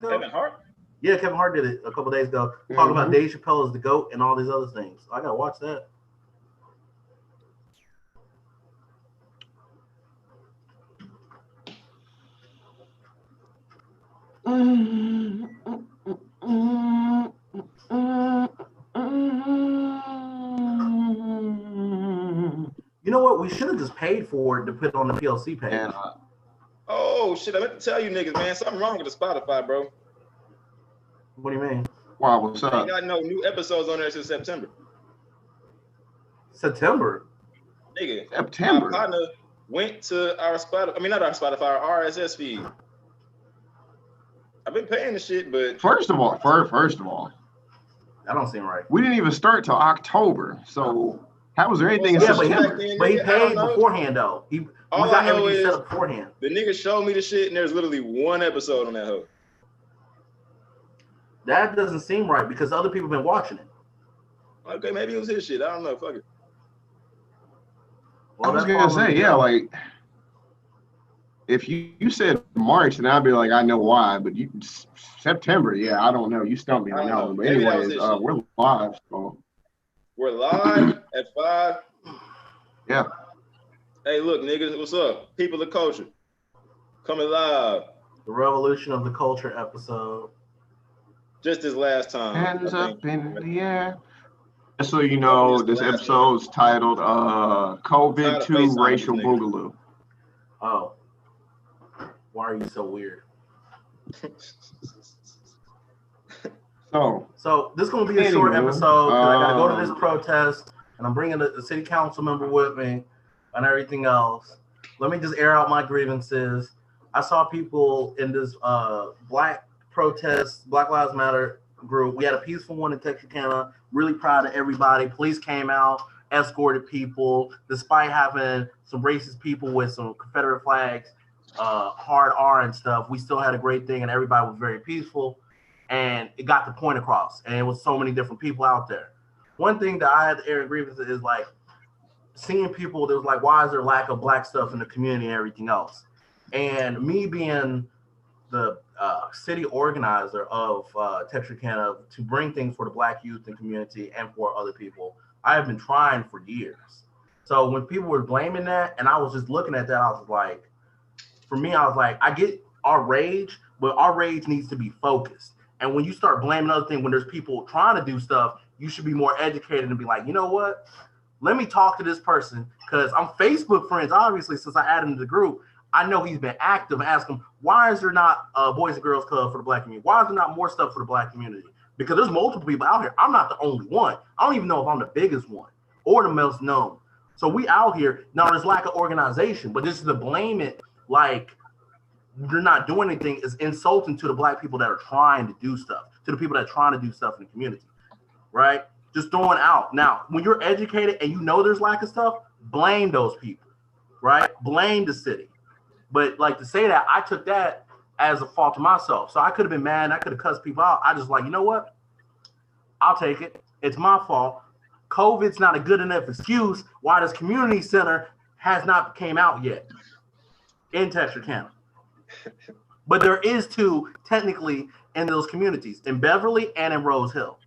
ago? Kevin Hart? Yeah, Kevin Hart did it a couple days ago, talking about Dave Chappelle as the GOAT and all these other things. I gotta watch that. You know what? We should have just paid for it to put on the PLC page. And, oh shit! I meant to tell you niggas, man, something wrong with the Spotify, bro. What do you mean? Wow, what's up? Ain't got no new episodes on there since September. September. Nigga, September. my partner went to our Spotify. I mean, not our Spotify, our RSS feed. I've been paying the shit, but First of all, that don't seem right. we didn't even start till October. So how was there anything in Yeah, September? but he paid beforehand though. We got everything set up beforehand. The nigga showed me the shit, and there's literally one episode on that hoe. That doesn't seem right because other people have been watching it. Okay, maybe it was his shit. I don't know. Fuck it. Well, I was gonna say, yeah, like if you said March, then I'd be like, I know why, but September, yeah, I don't know. You stumped me on that one. But anyways, we're live, so we're live at 5. Yeah. Hey, look, niggas, what's up? People of culture, coming live. The Revolution of the Culture episode. Just this last time. Hands up in the air. Just so you know, this episode's titled COVID-2 Racial Boogaloo. Oh. Why are you so weird? So this is going to be a short episode because I got to go to this protest and I'm bringing the city council member with me and everything else. Let me just air out my grievances. I saw people in this black protest, Black Lives Matter group. We had a peaceful one in Texarkana. Really proud of everybody. Police came out, escorted people, despite having some racist people with some Confederate flags, hard R and stuff. We still had a great thing, and everybody was very peaceful, and it got the point across. And it was so many different people out there. One thing that I had to air grievances is like seeing people that was like, why is there lack of black stuff in the community and everything else? And me being the city organizer of Texarkana to bring things for the black youth and community and for other people, I have been trying for years. So when people were blaming that, and I was just looking at that, I was like, for me, I was like, I get our rage, but our rage needs to be focused. And when you start blaming other things, when there's people trying to do stuff, you should be more educated and be like, you know what? Let me talk to this person because I'm Facebook friends, obviously, since I added him to the group. I know he's been active. Ask him, why is there not a Boys and Girls Club for the black community? Why is there not more stuff for the black community? Because there's multiple people out here. I'm not the only one. I don't even know if I'm the biggest one or the most known. So we out here. Now there's lack of organization, but this is to blame it like they're not doing anything is insulting to the black people that are trying to do stuff, to the people that are trying to do stuff in the community, right? Just throwing out. Now, when you're educated and you know there's lack of stuff, blame those people, right? Blame the city. But like to say that, I took that as a fault to myself. So I could have been mad. I could have cussed people out. I just like, you know what? I'll take it. It's my fault. COVID's not a good enough excuse why this community center has not came out yet in Texarkana. But there is two technically in those communities, in Beverly and in Rose Hill.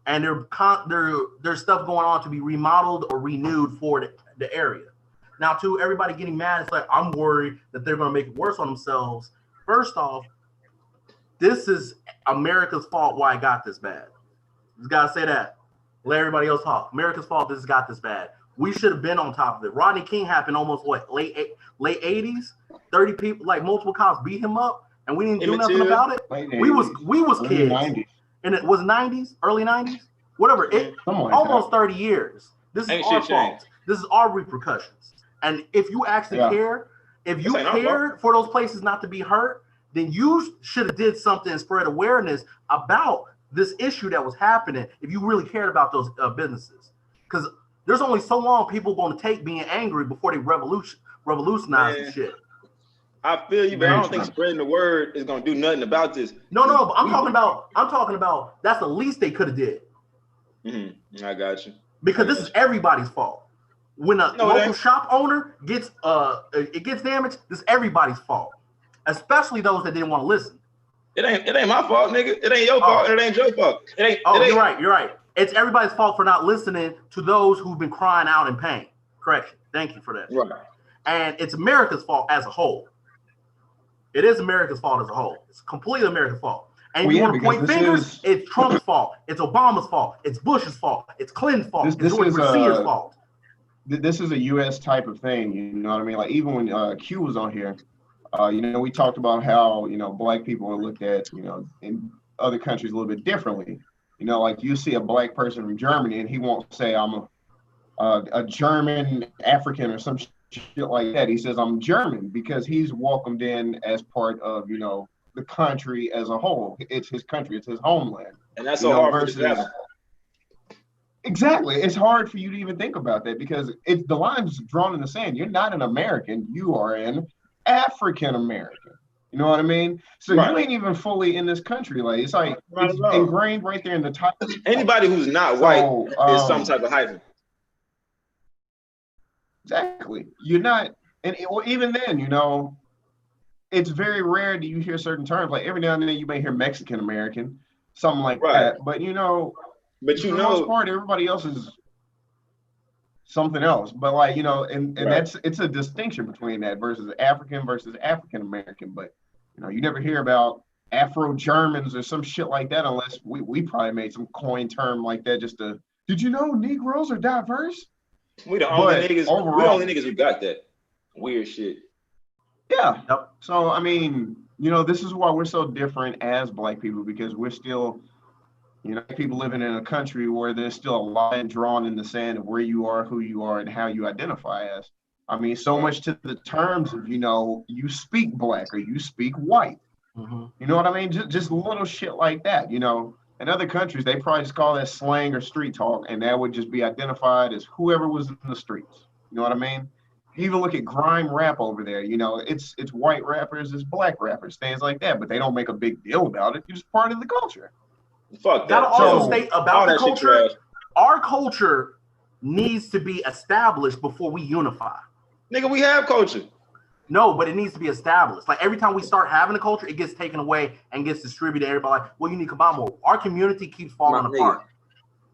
And there's stuff going on to be remodeled or renewed for the area. Now, to everybody getting mad, it's like, I'm worried that they're going to make it worse on themselves. First off, this is America's fault why it got this bad. You got to say that. Let everybody else talk. America's fault this got this bad. We should have been on top of it. Rodney King happened almost, late 80s? 30 people, like multiple cops beat him up, and we didn't do nothing about it. We was kids. 90s. And it was 90s, early 90s? Whatever. It almost 30 years. This is our fault. This is our repercussions. And if you actually care, if you cared for those places not to be hurt, then you should have did something and spread awareness about this issue that was happening if you really cared about those businesses. Because there's only so long people going to take being angry before they revolutionize the shit. I feel you, but I don't think spreading the word is going to do nothing about this. No, but I'm talking about that's the least they could have did. Mm-hmm. I got you. Because this is everybody's fault. When a local shop owner gets damaged, this is everybody's fault, especially those that didn't want to listen. It ain't my fault, nigga. It ain't your fault. It ain't your fault. It ain't. You're right. You're right. It's everybody's fault for not listening to those who've been crying out in pain. Correction. Thank you for that. Right. And it's America's fault as a whole. It is America's fault as a whole. It's completely America's fault. And if you want to point fingers, it's Trump's fault. It's Obama's fault. It's Bush's fault. It's Clinton's fault. It's George Garcia's fault. This is a U.S. type of thing. You know what I mean? Like even when Q was on here, we talked about how, black people are looked at, in other countries a little bit differently. Like you see a black person from Germany and he won't say I'm a German African or some shit like that. He says I'm German because he's welcomed in as part of, the country as a whole. It's his country. It's his homeland. And that's so hard versus, exactly. It's hard for you to even think about that because the line's drawn in the sand. You're not an American. You are an African American. You know what I mean? So you ain't even fully in this country. Like it's like it's ingrained right there in the top. Anybody who's not white is some type of hyphen. Exactly. You're not, and even then, it's very rare that you hear certain terms. Like every now and then you may hear Mexican American, something like that. But for the most part, everybody else is something else. But like, and it's a distinction between that versus African American. But you never hear about Afro-Germans or some shit like that unless we probably made some coin term like that just to, did you know Negroes are diverse? We the only niggas who got that weird shit. Yeah. Yep. So I mean, this is why we're so different as black people because we're still, people living in a country where there's still a line drawn in the sand of where you are, who you are, and how you identify as. I mean, so much to the terms of, you speak black or you speak white. Mm-hmm. You know what I mean? Just little shit like that. In other countries, they probably just call that slang or street talk, and that would just be identified as whoever was in the streets. You know what I mean? You even look at grime rap over there. It's white rappers, it's black rappers, things like that, but they don't make a big deal about it. You're just part of the culture. Fuck that. Gotta also state about the culture. Our culture needs to be established before we unify. Nigga, we have culture. No, but it needs to be established. Like every time we start having a culture, it gets taken away and gets distributed. Everybody like, well, you need to combine more. Our community keeps falling apart.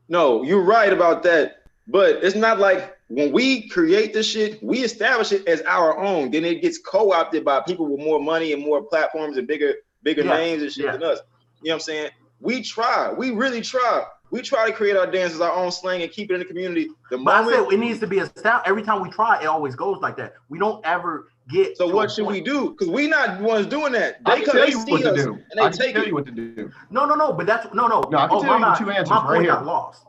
No, you're right about that. But it's not like when we create this shit, we establish it as our own. Then it gets co-opted by people with more money and more platforms and bigger names and shit than us. You know what I'm saying? We try. We really try. We try to create our dances, our own slang, and keep it in the community. But I said it needs to be established. Every time we try, it always goes like that. We don't ever get. So what should we do? Because we not the ones doing that. They tell you what to do. And they take tell you what to do. No. But that's no. No, I can tell you the two answers my right here. Got lost.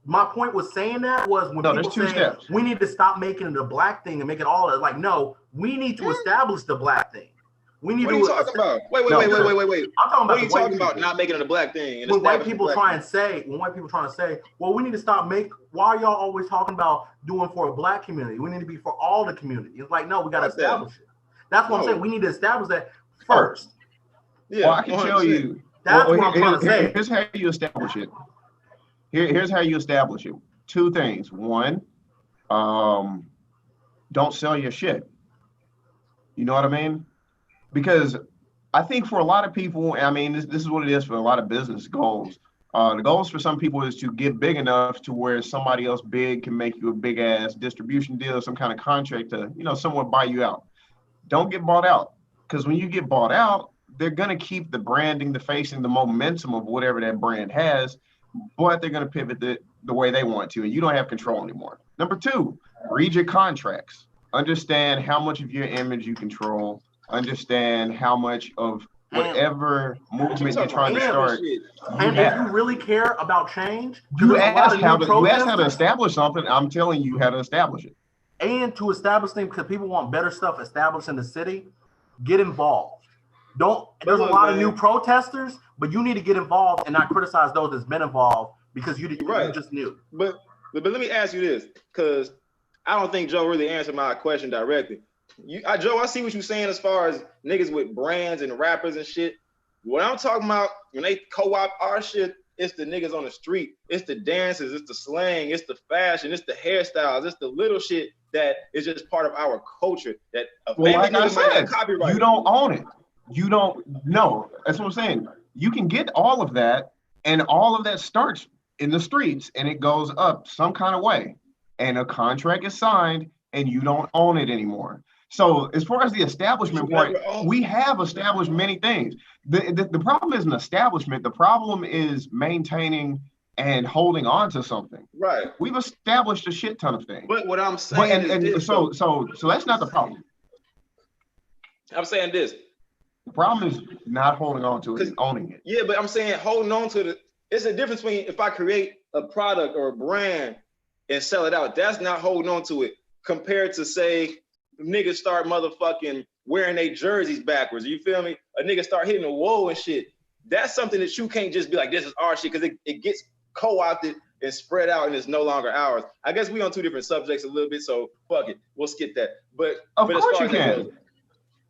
My point was saying that was when people say we need to stop making it a black thing and make it all like no, we need to establish the black thing. We need what are you talking about? Wait. I'm talking about. What are you talking about? Not making it a black thing. When white people trying to say, well, we need to stop why are y'all always talking about doing for a black community? We need to be for all the community. It's like no, we got to establish it. That's what I'm saying. We need to establish that first. Yeah, well, I can 100%. Tell you. That's what I'm trying to say. Here's how you establish it. Here's how you establish it. Two things. One, don't sell your shit. You know what I mean? Because I think for a lot of people, I mean, this is what it is for a lot of business goals. The goals for some people is to get big enough to where somebody else big can make you a big ass distribution deal, some kind of contract to, somewhat buy you out. Don't get bought out. Because when you get bought out, they're going to keep the branding, the facing, the momentum of whatever that brand has, but they're going to pivot the way they want to, and you don't have control anymore. Number two, read your contracts. Understand how much of your image you control. Understand how much of whatever movement you're trying to start. And if you really care about change, you ask how to establish something. I'm telling you how to establish it. And to establish things, because people want better stuff established in the city, get involved. There's a lot of new protesters, but you need to get involved and not criticize those that's been involved because you just knew. But let me ask you this, because I don't think Joe really answered my question directly. Joe, I see what you're saying as far as niggas with brands and rappers and shit. What I'm talking about, when they co-op our shit, it's the niggas on the street. It's the dances, it's the slang, it's the fashion, it's the hairstyles, it's the little shit that is just part of our culture. That like I said, copyright. You don't own it. You don't know. That's what I'm saying. You can get all of that, and all of that starts in the streets, and it goes up some kind of way, and a contract is signed, and you don't own it anymore. So as far as the establishment part, we have established many things. The problem isn't establishment. The problem is maintaining and holding on to something. Right. We've established a shit ton of things. But what I'm saying so that's not the problem. I'm saying this. The problem is not holding on to it and owning it. Yeah, but I'm saying holding on to it. It's a difference between if I create a product or a brand and sell it out. That's not holding on to it compared to say niggas start motherfucking wearing their jerseys backwards. You feel me? A nigga start hitting the wall and shit. That's something that you can't just be like, this is our shit, because it gets co-opted and spread out and it's no longer ours. I guess we on two different subjects a little bit, so fuck it. We'll skip that. But of course you can.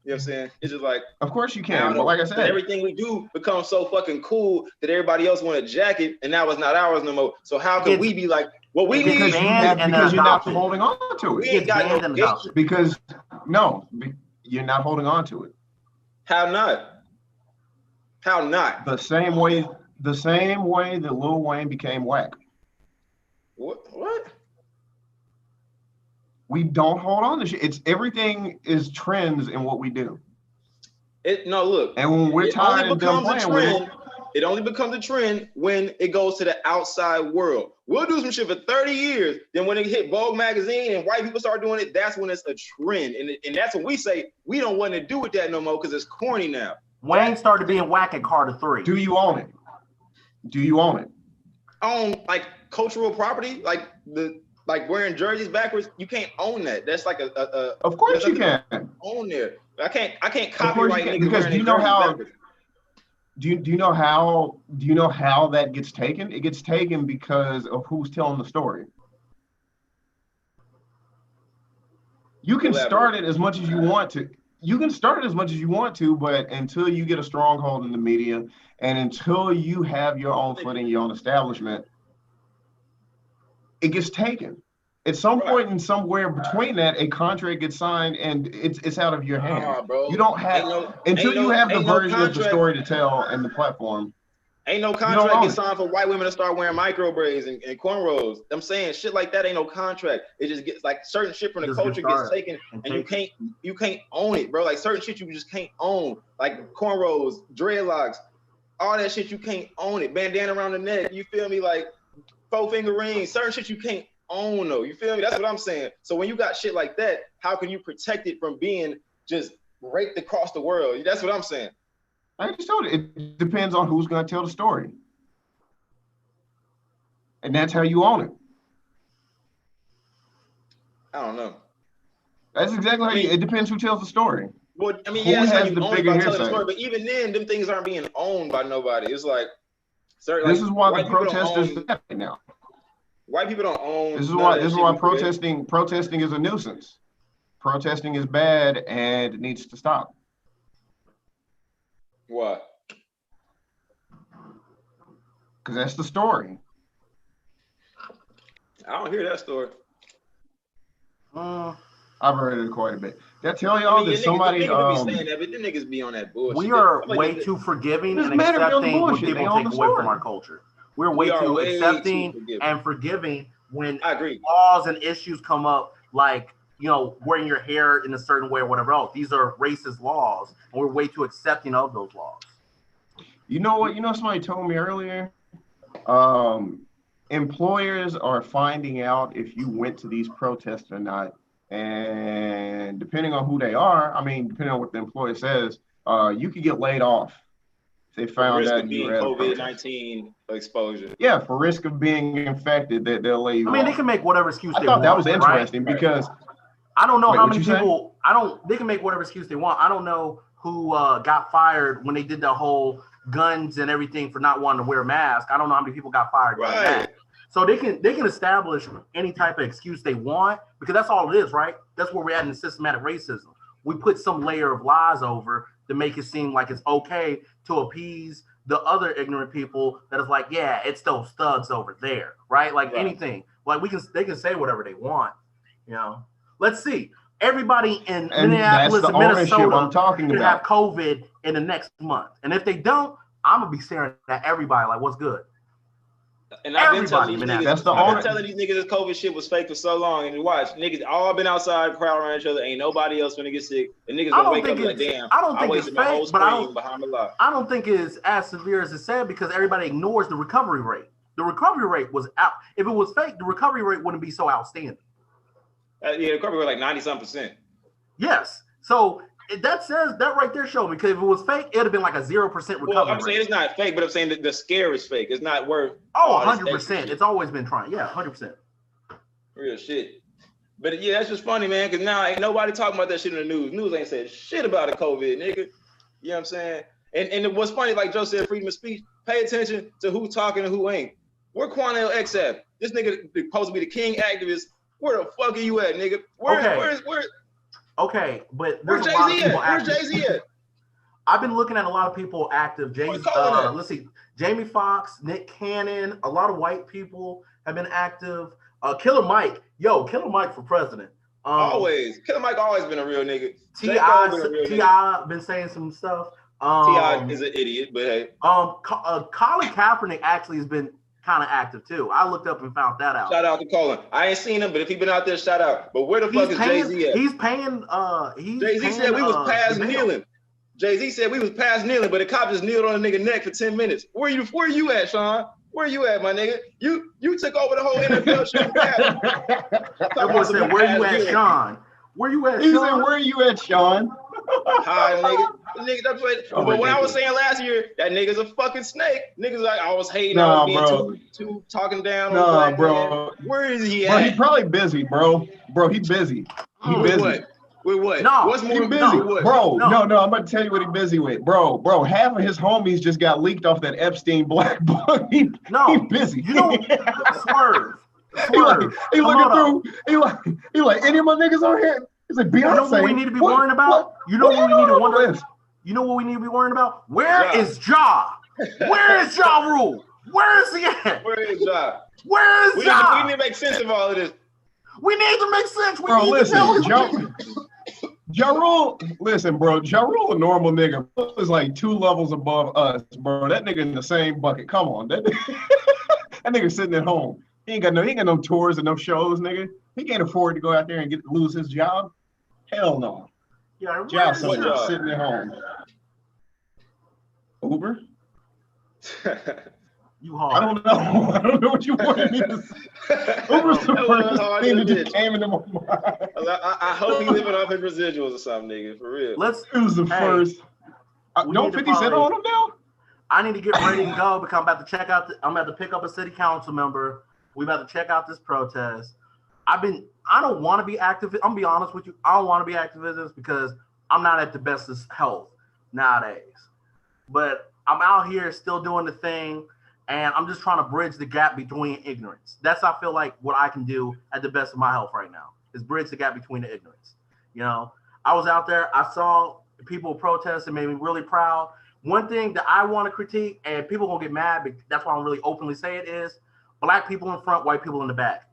You know what I'm saying? It's just like, of course you can, but like I said, everything we do becomes so fucking cool that everybody else want a jacket, and now it's not ours no more. So how can we be like, what we need? Because you're not holding on to it. We ain't got no engagement. Because you're not holding on to it. How not? How not? The same way that Lil Wayne became whack. What? We don't hold on to shit. It's everything is trends in what we do. Look. And when we're tired of them playing with it, it only becomes a trend when it goes to the outside world. We'll do some shit for 30 years. Then when it hit Vogue magazine and white people start doing it, that's when it's a trend. And that's when we say we don't want to do with that no more because it's corny now. Wayne started being whack at Carter 3. Do you own it? Do you own it? Own like cultural property, like wearing jerseys backwards. You can't own that. That's like a of course you can own there. I can't copyright niggas because do you know how backwards. Do you know how that gets taken? It gets taken because of who's telling the story. You can start it as much as you want to. You can start it as much as you want to, but until you get a stronghold in the media and until you have your own footing, your own establishment, it gets taken. At some point and somewhere between that, a contract gets signed and it's out of your hand. You don't have until you have the version of the story to tell and the platform. Ain't no contract get signed for white women to start wearing micro braids and cornrows. I'm saying shit like that ain't no contract. It just gets like certain shit from the culture gets taken and you can't own it, bro. Like certain shit you just can't own. Like cornrows, dreadlocks, all that shit you can't own it. Bandana around the neck, you feel me? Like 4-finger rings, certain shit you can't own though. You feel me? That's what I'm saying. So when you got shit like that, how can you protect it from being just raked across the world? That's what I'm saying. I just told you, it depends on who's going to tell the story. And that's how you own it. I don't know. That's exactly how it depends who tells the story. Well, I mean, yeah, that's how you own it by telling the story, but even then, them things aren't being owned by nobody. It's like, this is why the protesters are happening now. White people don't own. This is why protesting is a nuisance. Protesting is bad and it needs to stop. Why? Because that's the story. I don't hear that story. I've heard it quite a bit. Did I tell y'all that somebody? Be saying that, but the niggas be on that bullshit. We are way too forgiving and accepting when people take away from our culture. We're way too accepting and forgiving when laws and issues come up, like, you know, wearing your hair in a certain way or whatever else. These are racist laws, and we're way too accepting of those laws. You know what? You know, somebody told me earlier, employers are finding out if you went to these protests or not. And depending on who they are, I mean, depending on what the employer says, you could get laid off. They found out you had COVID-19 exposure. Yeah, for risk of being infected, they'll lay you off. I mean, they can make whatever excuse they want. I thought that was interesting because I don't know how many people. They can make whatever excuse they want. I don't know who got fired when they did the whole guns and everything for not wanting to wear a mask. I don't know how many people got fired for that. So they can establish any type of excuse they want because that's all it is, right? That's where we're at in systematic racism. We put some layer of lies over to make it seem like it's okay to appease the other ignorant people that is like, yeah, it's those thugs over there, right? Like anything. Like they can say whatever they want, you know. Let's see. everybody in Minneapolis and Minnesota I'm talking should about. have COVID in the next month. And if they don't, I'm gonna be staring at everybody like, what's good? And I've been telling these niggas this COVID shit was fake for so long. And watch, niggas all been outside, crowd around each other. Ain't nobody else gonna get sick. And niggas gonna wake up like, damn, I wasted my whole spring behind the lock. I don't think it's as severe as it said because everybody ignores the recovery rate. The recovery rate was out. If it was fake, the recovery rate wouldn't be so outstanding. Yeah, the recovery rate like 90-some%. Yes. So that says that right there showed me because if it was fake, it'd have been like a 0% recovery. Well, I'm saying it's not fake, but I'm saying that the scare is fake. It's not worth. 100%. It's always been trying. Yeah, 100%. Real shit. But yeah, that's just funny, man. Because now ain't nobody talking about that shit in the news. News ain't said shit about the COVID, nigga. You know what I'm saying? And what's funny, like Joe said, freedom of speech. Pay attention to who's talking and who ain't. Where Quanell X at? This nigga supposed to be the king activist. Where the fuck are you at, nigga? Where? Okay, but where's Jay-Z at? Where's Jay-Z at? I've been looking at a lot of people active. Let's see, Jamie Foxx, Nick Cannon, a lot of white people have been active. Killer Mike for president. Always. Killer Mike always been a real nigga. T.I. been saying some stuff. T.I. is an idiot, but hey. Colin Kaepernick actually has been kind of active too. I looked up and found that out. Shout out to Colin. I ain't seen him, but if he been out there, shout out. But where the fuck is Jay-Z at? He's paying. Jay-Z said we was past kneeling. Jay-Z said we was past kneeling, but the cop just kneeled on the nigga neck for 10 minutes. Where you at, Sean? Where you at, my nigga? You took over the whole NFL shit. That boy said, "Where you at, Sean? Where you at, Sean?" He said, "Where you at, Sean?" Hi, nigga. That's what. But what I was saying last year, that nigga's a fucking snake. Niggas like I was hating on being too talking down. Nah, bro. Where is he at? Bro, he probably busy, bro. Bro, he busy. He busy. With what? No, what's more busy, bro? No, I'm about to tell you what he's busy with, bro. Half of his homies just got leaked off that Epstein black book. He busy. You know, swerve. He looking through. He like any of my niggas on here. He's like, Beyonce. You know what we need to be worrying about? You know what we need to wonder? You know what we need to be worrying about? Where is Ja? Where is Ja Rule? Where is he at? Where is Ja? Where is Ja? We need to make sense of all of this. We need to make sense. Ja Rule, listen, bro. Ja Rule a normal nigga. Is like 2 levels above us, bro. That nigga in the same bucket. Come on, that nigga sitting at home. He ain't got no tours and no shows, nigga. He can't afford to go out there and lose his job. Hell no. Yeah, job sitting at home. Uber? You hard. I don't know what you wanted me to say. Uber's the first thing that just came into my mind. I hope he's living off his residuals or something, nigga. For real. It was the first. Don't 50 Cent on him now? I need to get ready to go because I'm about to check out. I'm about to pick up a city council member. We about to check out this protest. I don't want to be active. I'm gonna be honest with you. I don't want to be activist because I'm not at the best of health nowadays. But I'm out here still doing the thing, and I'm just trying to bridge the gap between ignorance. That's I feel like what I can do at the best of my health right now is bridge the gap between the ignorance. You know, I was out there. I saw people protest and made me really proud. One thing that I want to critique, and people gonna get mad, but that's why I don't really openly say it, is black people in front, white people in the back.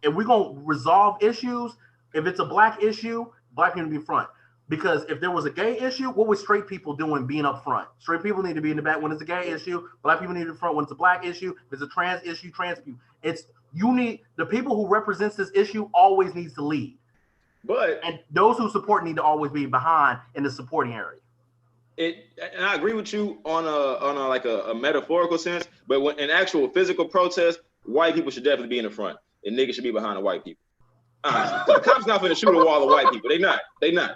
If we're gonna resolve issues, if it's a black issue, black people be in front. Because if there was a gay issue, what would straight people doing being up front? Straight people need to be in the back when it's a gay issue. Black people need to be in front when it's a black issue. If it's a trans issue, trans people. The people who represents this issue always needs to lead. And those who support need to always be behind in the supporting area. And I agree with you on a metaphorical sense, but when in actual physical protest, white people should definitely be in the front, and niggas should be behind the white people. The cops not finna shoot a wall of white people. They not.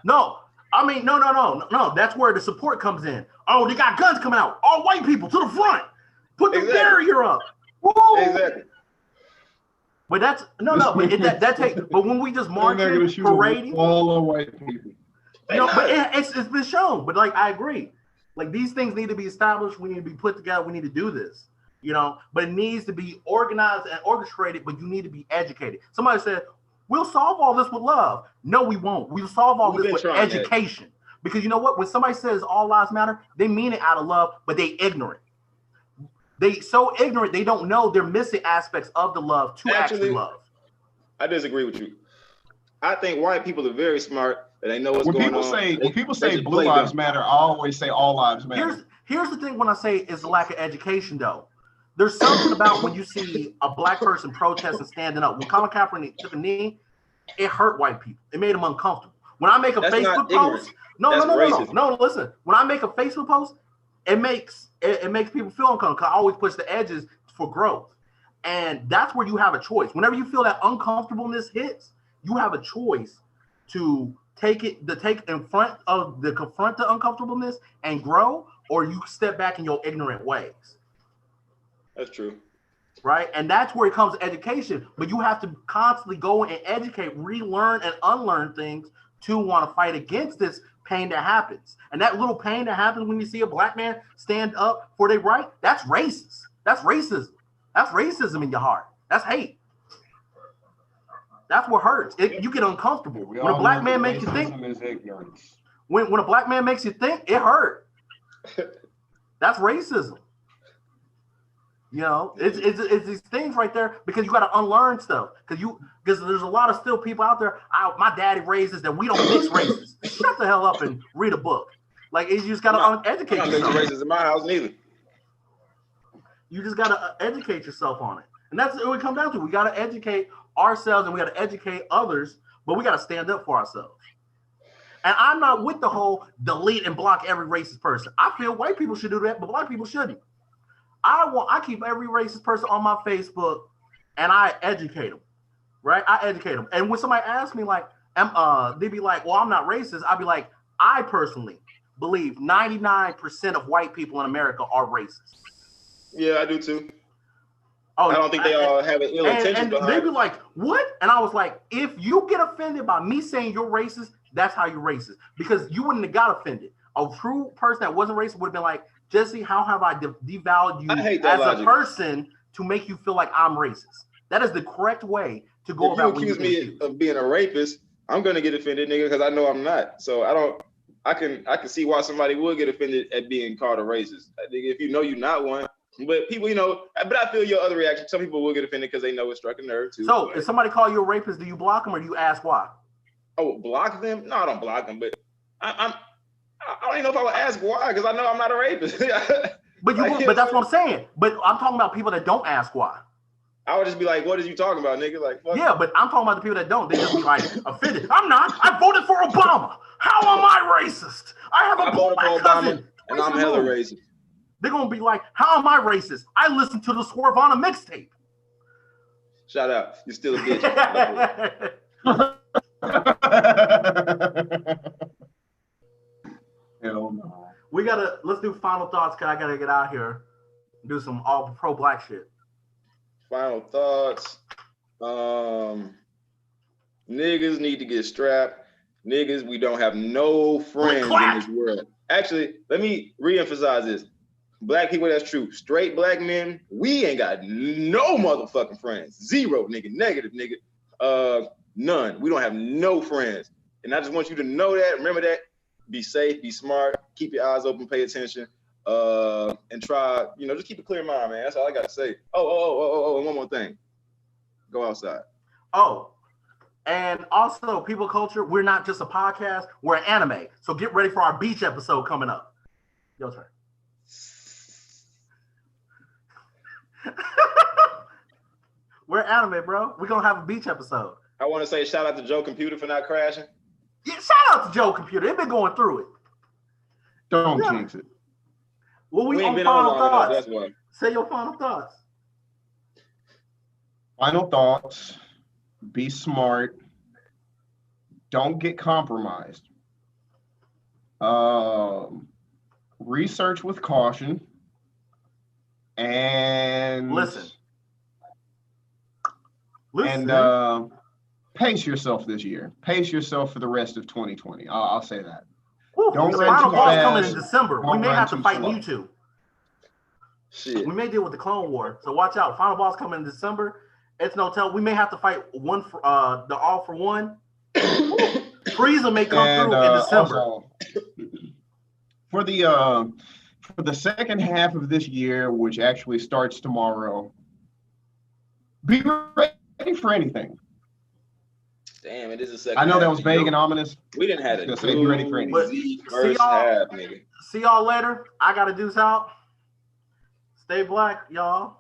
No, I mean no. That's where the support comes in. Oh, they got guns coming out. All white people to the front. Put the barrier up. Woo! Exactly. But that's But when we just marching, parading, all the white people. But it's been shown. But like I agree, like these things need to be established. We need to be put together. We need to do this. You know, but it needs to be organized and orchestrated. But you need to be educated. Somebody said, "We'll solve all this with love." No, we won't. We'll solve all this with education. Because you know what? When somebody says all lives matter, they mean it out of love, but they ignorant. They so ignorant they don't know they're missing aspects of the love to actually love. I disagree with you. I think white people are very smart and they know what's going on. When people say blue lives matter, I always say all lives matter. Here's the thing when I say it's the lack of education, though. There's something about when you see a black person protest and standing up. When Colin Kaepernick took a knee, it hurt white people. It made them uncomfortable. When I make a Facebook post, no. Listen, when I make a Facebook post, it makes people feel uncomfortable. I always push the edges for growth, and that's where you have a choice. Whenever you feel that uncomfortableness hits, you have a choice to confront the uncomfortableness and grow, or you step back in your ignorant ways. That's true. Right? And that's where it comes to education. But you have to constantly go and educate, relearn and unlearn things to want to fight against this pain that happens. And that little pain that happens when you see a black man stand up for their right, that's racist. That's racism. That's racism in your heart. That's hate. That's what hurts. You get uncomfortable. When a black man makes you think, when a black man makes you think, it hurt. That's racism. You know, it's these things right there because you got to unlearn stuff because there's a lot of still people out there. My daddy raised us that we don't mix races. Shut the hell up and read a book. Like you just got to educate yourself. I'm not mixing races in my house neither. You just got to educate yourself on it, and that's what we come down to. We got to educate ourselves and we got to educate others, but we got to stand up for ourselves. And I'm not with the whole delete and block every racist person. I feel white people should do that, but black people shouldn't. I keep every racist person on my Facebook and I educate them, right? I educate them. And when somebody asks me like, they be like, well, I'm not racist. I'll be like, I personally believe 99% of white people in America are racist. Yeah, I do too. Oh, I don't think they all have an ill intention. And they be like, what? And I was like, if you get offended by me saying you're racist, that's how you're racist. Because you wouldn't have got offended. A true person that wasn't racist would have been like, Jesse, how have I devalued you as a person to make you feel like I'm racist? That is the correct way to go about. If you accuse me of being a rapist, I'm gonna get offended, nigga, because I know I'm not. So I can see why somebody would get offended at being called a racist. I think if you know you're not one, but people, but I feel your other reaction. Some people will get offended because they know it struck a nerve too. So if somebody call you a rapist, do you block them or do you ask why? Oh, block them? No, I don't block them, but I don't even know if I would ask why, because I know I'm not a rapist. But that's what I'm saying. But I'm talking about people that don't ask why. I would just be like, what is you talking about, nigga? Like, fuck. Yeah, but I'm talking about the people that don't. They just be like offended. I'm not. I voted for Obama. How am I racist? I have a black cousin. And I'm hella racist. They're gonna be like, how am I racist? I listened to the Swervana mixtape. Shout out. You're still a bitch. Hell no. Let's do final thoughts, cause I gotta get out here and do some all pro black shit. Final thoughts. Niggas need to get strapped. Niggas, we don't have no friends in this world. Actually, let me reemphasize this. Black people, that's true. Straight black men, we ain't got no motherfucking friends. Zero, nigga. Negative, nigga. None. We don't have no friends. And I just want you to know that. Remember that. Be safe, be smart, keep your eyes open, pay attention, and try, just keep a clear mind, man. That's all I got to say. Oh, and one more thing. Go outside. Oh, and also, people culture, we're not just a podcast, we're an anime. So get ready for our beach episode coming up. Your turn. We're anime, bro. We're going to have a beach episode. I want to say shout out to Joe Computer for not crashing. Yeah, shout out to Joe Computer. They've been going through it. Don't jinx it. Well, we ain't been final thoughts. That's why. Say your final thoughts. Final thoughts. Be smart. Don't get compromised. Research with caution. And listen. And pace yourself this year. Pace yourself for the rest of 2020. I'll say that. Woo, don't run too fast. Coming in December. We may have to fight Mewtwo. Shit. We may deal with the Clone War, so watch out. Final boss coming in December. It's no tell. We may have to fight one for the all for one. Frieza may come through in December. Also, for the second half of this year, which actually starts tomorrow, be ready for anything. Damn, it is a second. I know half. that was vague and ominous. We didn't have a say be ready for anything. First half, nigga. See y'all later. I gotta deuce out. Stay black, y'all.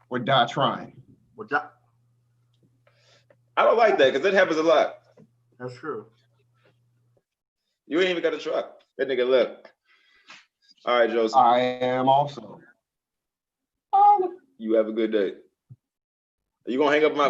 Or die trying. I don't like that because that happens a lot. That's true. You ain't even got a truck. That nigga left. All right, Joseph. I am also. You have a good day. Are you gonna hang up my